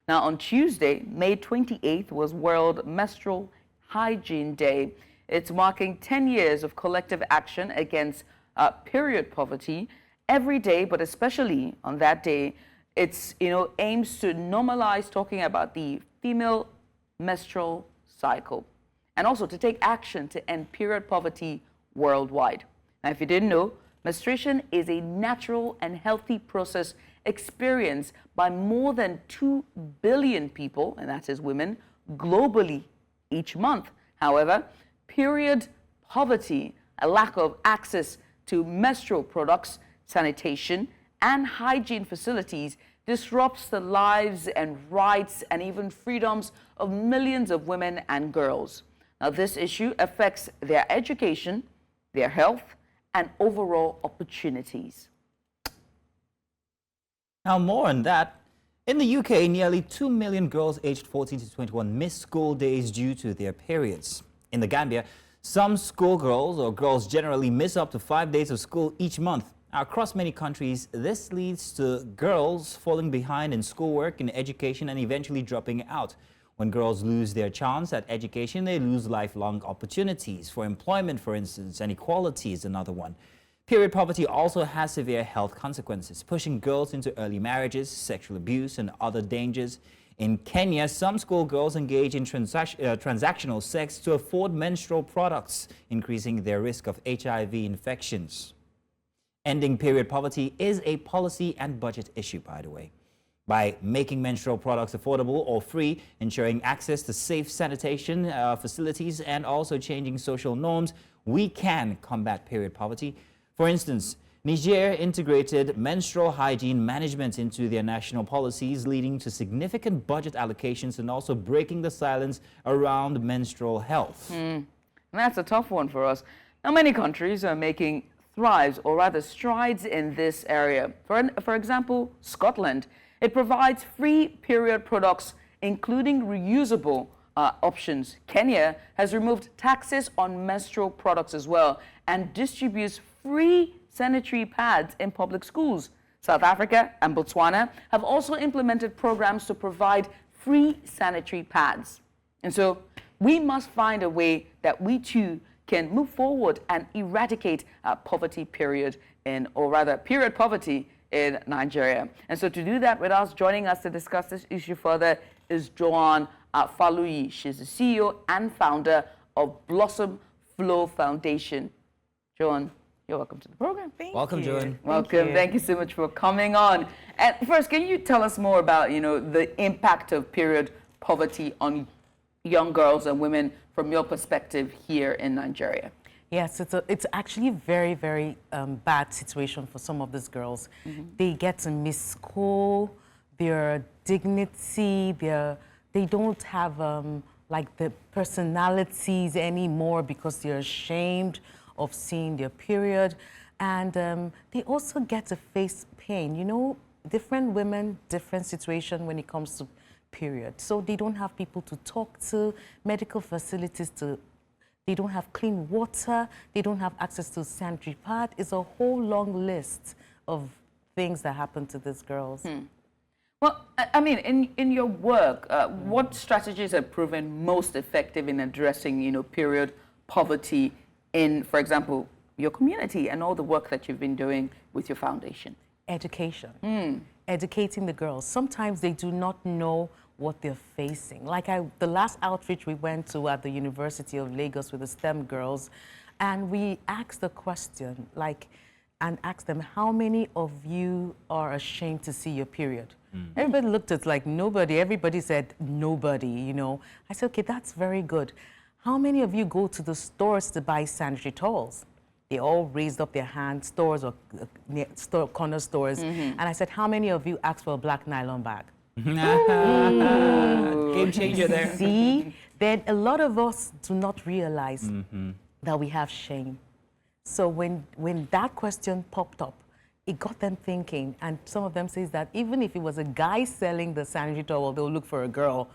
Now, on Tuesday, May 28th, was World Menstrual Hygiene Day. It's marking 10 years of collective action against period poverty. Every day, but especially on that day, it's aims to normalize talking about the female menstrual cycle and also to take action to end period poverty worldwide. Now, if you didn't know, menstruation is a natural and healthy process experienced by more than 2 billion people, and that is women, globally each month. However, period poverty, a lack of access to menstrual products, sanitation, and hygiene facilities disrupts the lives and rights and even freedoms of millions of women and girls. Now, this issue affects their education, their health, and overall opportunities. Now, more on that. In the UK, nearly 2 million girls aged 14 to 21 miss school days due to their periods. In the Gambia, some schoolgirls or girls generally miss up to 5 days of school each month. Across many countries, this leads to girls falling behind in schoolwork, in education, and eventually dropping out. When girls lose their chance at education, they lose lifelong opportunities for employment, for instance, and equality is another one. Period poverty also has severe health consequences, pushing girls into early marriages, sexual abuse, and other dangers. In Kenya, some schoolgirls engage in transactional sex to afford menstrual products, increasing their risk of HIV infections. Ending period poverty is a policy and budget issue, by the way. By making menstrual products affordable or free, ensuring access to safe sanitation facilities, and also changing social norms, we can combat period poverty. For instance, Niger integrated menstrual hygiene management into their national policies, leading to significant budget allocations and also breaking the silence around menstrual health. That's a tough one for us. Now, many countries are making strides in this area. For example, Scotland. It provides free period products, including reusable options. Kenya has removed taxes on menstrual products as well and distributes free sanitary pads in public schools. South Africa and Botswana have also implemented programs to provide free sanitary pads. And so we must find a way that we too can move forward and eradicate period poverty in Nigeria. And so to do that, with us, joining us to discuss this issue further is Joan Faluyi. She's the CEO and founder of Blossomflow Foundation. Joan, you're welcome to the program. Welcome, Joan. Welcome. Thank you so much for coming on. And first, can you tell us more about, the impact of period poverty on young girls and women from your perspective here in Nigeria? Yes, it's actually very, very bad situation for some of these girls. They get to miss school, their dignity, they don't have like the personalities anymore because they're ashamed of seeing their period. And they also get to face pain. Different women, different situation when it comes to period. So they don't have people to talk to, medical facilities they don't have clean water, they don't have access to sanitary pad. It's a whole long list of things that happen to these girls. Well, I mean, in your work, what strategies have proven most effective in addressing, period poverty in, for example, your community and all the work that you've been doing with your foundation? Education. Educating the girls. Sometimes they do not know what they're facing. Like the last outreach we went to at the University of Lagos with the STEM girls, and we asked the question, and asked them, how many of you are ashamed to see your period? Everybody looked at like nobody. Everybody said nobody, I said, okay, that's very good. How many of you go to the stores to buy sanitary towels? They all raised up their hands, stores or corner stores. And I said, how many of you asked for a black nylon bag? Game changer there. See, then a lot of us do not realize that we have shame. So when that question popped up, it got them thinking, and some of them says that even if it was a guy selling the sanitary towel, they'll look for a girl.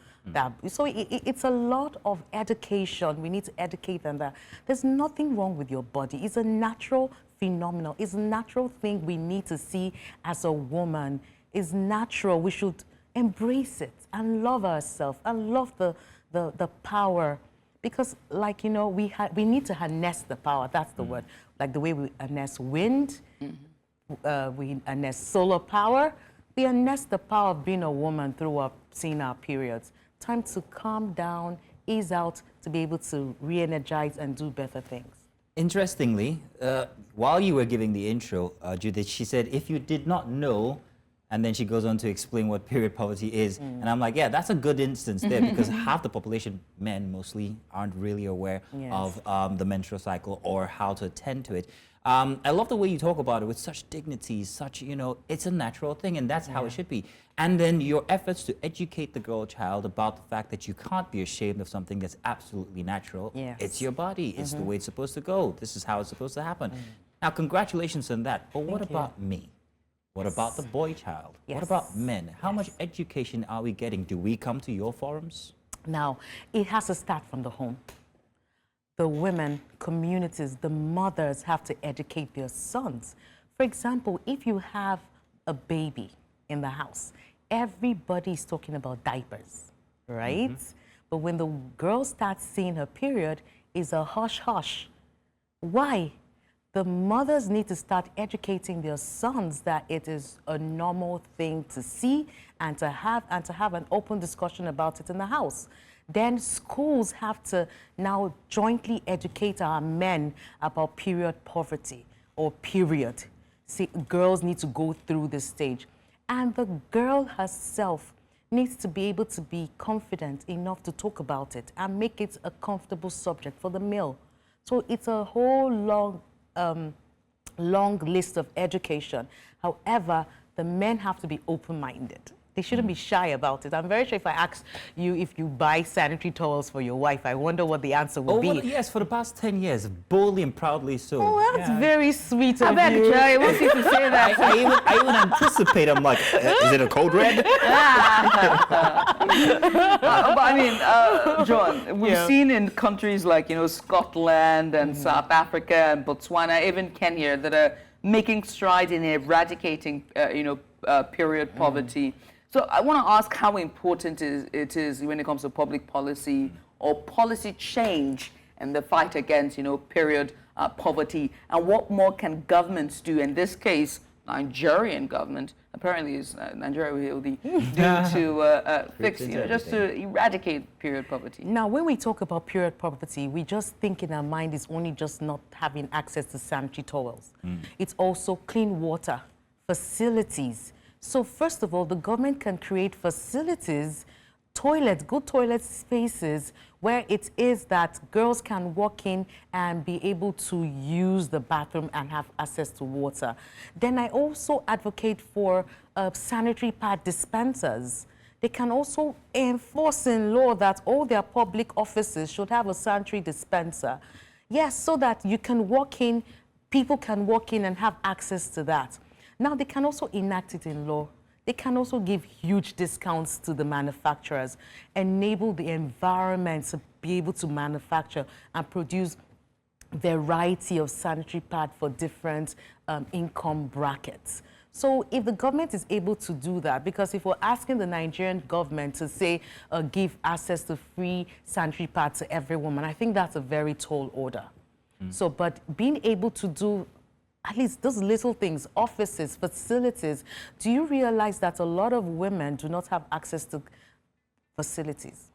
So it's a lot of education. We need to educate them that there's nothing wrong with your body. It's a natural phenomenon. It's a natural thing we need to see as a woman. It's natural. We should embrace it and love ourselves and love the power. Because, like, you know, we need to harness the power. That's the word. Like the way we harness wind, we harness solar power. We harness the power of being a woman through seeing our periods. Time to calm down, ease out, to be able to re-energize and do better things. Interestingly, while you were giving the intro, Judith, she said, if you did not know, and then she goes on to explain what period poverty is. And I'm like, yeah, that's a good instance there, because half the population, men mostly, aren't really aware of the menstrual cycle or how to attend to it. I love the way you talk about it with such dignity, such, you know, it's a natural thing, and that's how it should be. And then your efforts to educate the girl child about the fact that you can't be ashamed of something that's absolutely natural. Yes. It's your body. It's the way it's supposed to go. This is how it's supposed to happen. Now, congratulations on that. But what about me? What about the boy child? Yes. What about men? How much education are we getting? Do we come to your forums? Now, it has to start from the home. The women, communities, the mothers have to educate their sons. For example, if you have a baby in the house, everybody's talking about diapers, right? But when the girl starts seeing her period, it's a hush-hush. Why? The mothers need to start educating their sons that it is a normal thing to see and to have an open discussion about it in the house. Then schools have to now jointly educate our men about period poverty or period. See, girls need to go through this stage. And the girl herself needs to be able to be confident enough to talk about it and make it a comfortable subject for the male. So it's a whole long list of education. However, the men have to be open-minded. They shouldn't be shy about it. I'm very sure if I asked you if you buy sanitary towels for your wife, I wonder what the answer would be. Well, yes, for the past 10 years, boldly and proudly so. Oh, that's very sweet of I bet you. I want you to say that. I even anticipate, I'm like, is it a code red? But I mean, Joan, we've seen in countries like, you know, Scotland and South Africa and Botswana, even Kenya, that are making strides in eradicating, period poverty. So I want to ask how important it is when it comes to public policy or policy change and the fight against, you know, period poverty, and what more can governments do? In this case, Nigerian government apparently is Nigeria will do to fix, you know, just to eradicate period poverty. Now, when we talk about period poverty, we just think in our mind it's only just not having access to sanitary towels. It's also clean water, facilities. So first of all, the government can create facilities, toilets, good toilet spaces, where it is that girls can walk in and be able to use the bathroom and have access to water. Then I also advocate for sanitary pad dispensers. They can also enforce in law that all their public offices should have a sanitary dispenser. Yes, so that you can walk in, people can walk in and have access to that. Now, they can also enact it in law. They can also give huge discounts to the manufacturers, enable the environment to be able to manufacture and produce variety of sanitary pad for different income brackets. So if the government is able to do that, because if we're asking the Nigerian government to say, give access to free sanitary pad to every woman, I think that's a very tall order. So, but being able to do at least those little things, offices, facilities. Do you realize that a lot of women do not have access to facilities?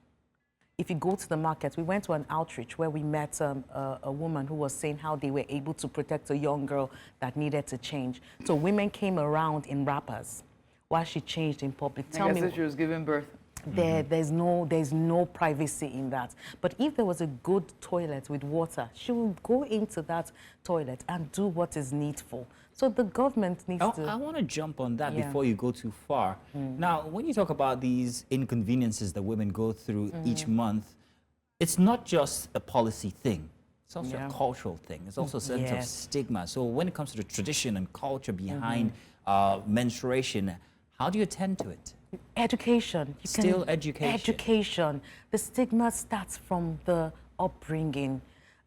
If you go to the market, we went to an outreach where we met a woman who was saying how they were able to protect a young girl that needed to change. So women came around in wrappers while she changed in public. Tell me, she was giving birth. There's no privacy in that. But if there was a good toilet with water, she would go into that toilet and do what is needful. So the government needs to... I want to jump on that before you go too far. Now, when you talk about these inconveniences that women go through each month, it's not just a policy thing. It's also a cultural thing. It's also a sense of stigma. So when it comes to the tradition and culture behind menstruation, how do you attend to it? Education. Education. Education. The stigma starts from the upbringing.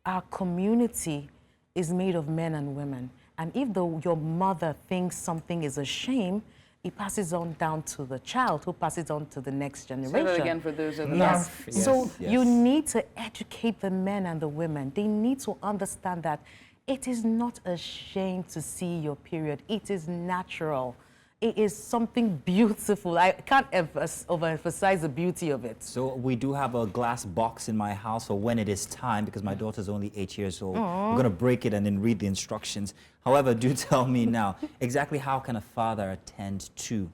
Our community is made of men and women. And if your mother thinks something is a shame, it passes on down to the child, who passes on to the next generation. Say that again for those of Yes. Yes. So Yes. you need to educate the men and the women. They need to understand that it is not a shame to see your period. It is natural. It is something beautiful. I can't overemphasize the beauty of it. So we do have a glass box in my house for when it is time, because my daughter's only 8 years old. We're going to break it and then read the instructions. However, do tell me now, exactly how can a father attend to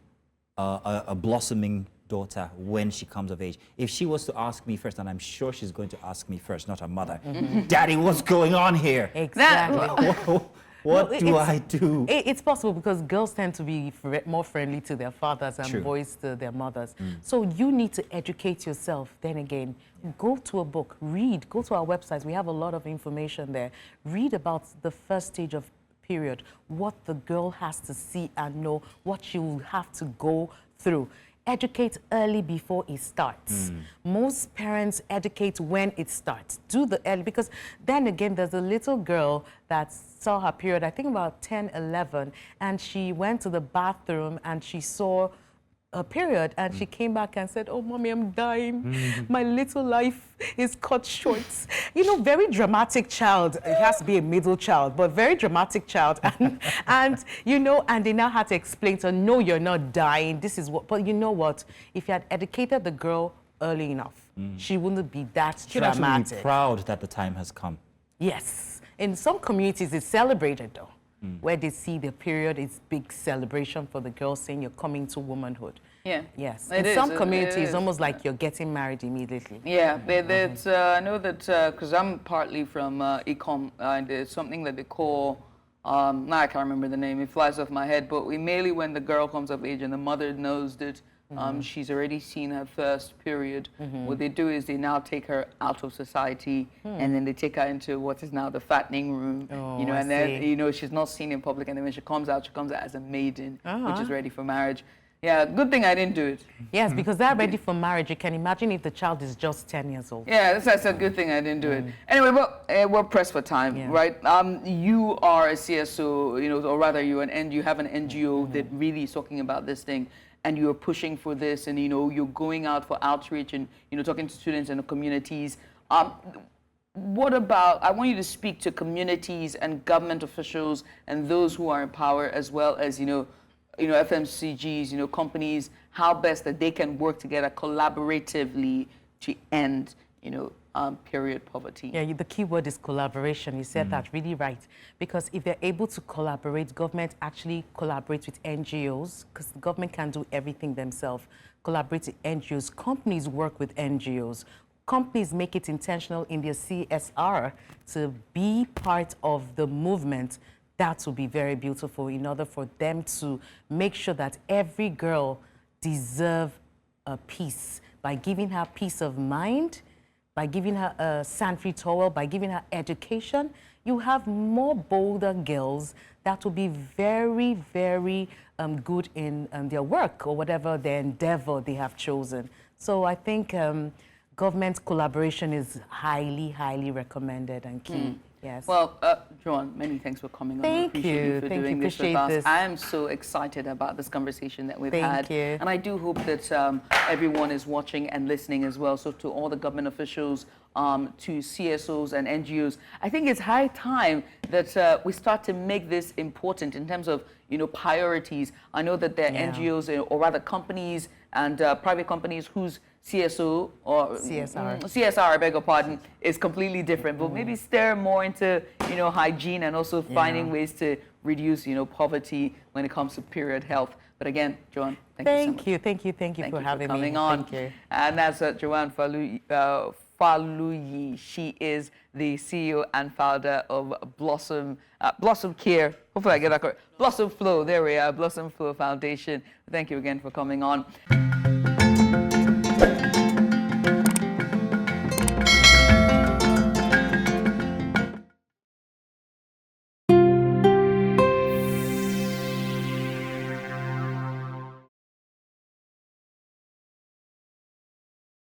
a blossoming daughter when she comes of age? If she was to ask me first, and I'm sure she's going to ask me first, not her mother, Daddy, what's going on here? Exactly. What do I do? It's possible because girls tend to be more friendly to their fathers and True. boys to their mothers. So you need to educate yourself. Then again, go to a book, read, go to our websites. We have a lot of information there. Read about the first stage of period, what the girl has to see and know, what she will have to go through. Educate early before it starts. Most parents educate when it starts. Do the early, because then again, there's a little girl that saw her period, I think about 10, 11, and she went to the bathroom and she saw a period, and she came back and said, "Oh, mommy, I'm dying. My little life is cut short." You know, very dramatic child. It has to be a middle child, but very dramatic child. And you know, and they now had to explain to her, "No, you're not dying. This is what." But you know what? If you had educated the girl early enough, she wouldn't be that She'd actually be dramatic. proud that the time has come. Yes. In some communities, it's celebrated though. Where they see the period, it's big celebration for the girl, saying you're coming to womanhood. Yeah. Yes. It In is, some it communities, is. it's almost like you're getting married immediately. Yeah, that's, I know that because I'm partly from Ecom, and it's something that they call, now I can't remember the name, it flies off my head, but we mainly when the girl comes of age and the mother knows that she's already seen her first period, what they do is they now take her out of society and then they take her into what is now the fattening room, Oh, you know, I and then, see. you know, she's not seen in public, and then when she comes out as a maiden, which is ready for marriage. Yeah, good thing I didn't do it. Yes, because they're ready for marriage. You can imagine if the child is just 10 years old. Yeah, that's a good thing I didn't do it. Anyway, but we're pressed for time, Yeah. right? You are a CSO, you know, or rather you have an NGO that really is talking about this thing, and you're pushing for this, and you know, you're going out for outreach and you know, talking to students in the communities. What about? I want you to speak to communities and government officials and those who are in power, as well as you know, FMCGs, you know, companies, how best that they can work together collaboratively to end, you know, period poverty. Yeah, the key word is collaboration. You said that really right. Because if they're able to collaborate, government actually collaborates with NGOs, because the government can't do everything themselves. Collaborate with NGOs. Companies work with NGOs. Companies make it intentional in their CSR to be part of the movement. That would be very beautiful in order for them to make sure that every girl deserves a peace by giving her peace of mind, by giving her a sand-free towel, by giving her education. You have more bolder girls that will be very, very good in their work or whatever their endeavor they have chosen. So I think government collaboration is highly, highly recommended and key. Yes. Well, Joan, many thanks for coming on. Thank We appreciate you. for Thank doing you. this with Appreciate us. this. I am so excited about this conversation that we've Thank had. you. And I do hope that everyone is watching and listening as well. So to all the government officials, to CSOs and NGOs, I think it's high time that we start to make this important in terms of, you know, priorities. I know that there are NGOs, or rather companies and private companies whose CSO or CSR, I beg your pardon, is completely different. But maybe steer more into, you know, hygiene and also finding ways to reduce, you know, poverty when it comes to period health. But again, Joan, thank you so much. Thank you for having coming me. on. Thank you. And that's Joan Faluyi. She is the CEO and founder of Blossom Care. Hopefully I get that correct. Blossomflow. There we are. Blossomflow Foundation. Thank you again for coming on.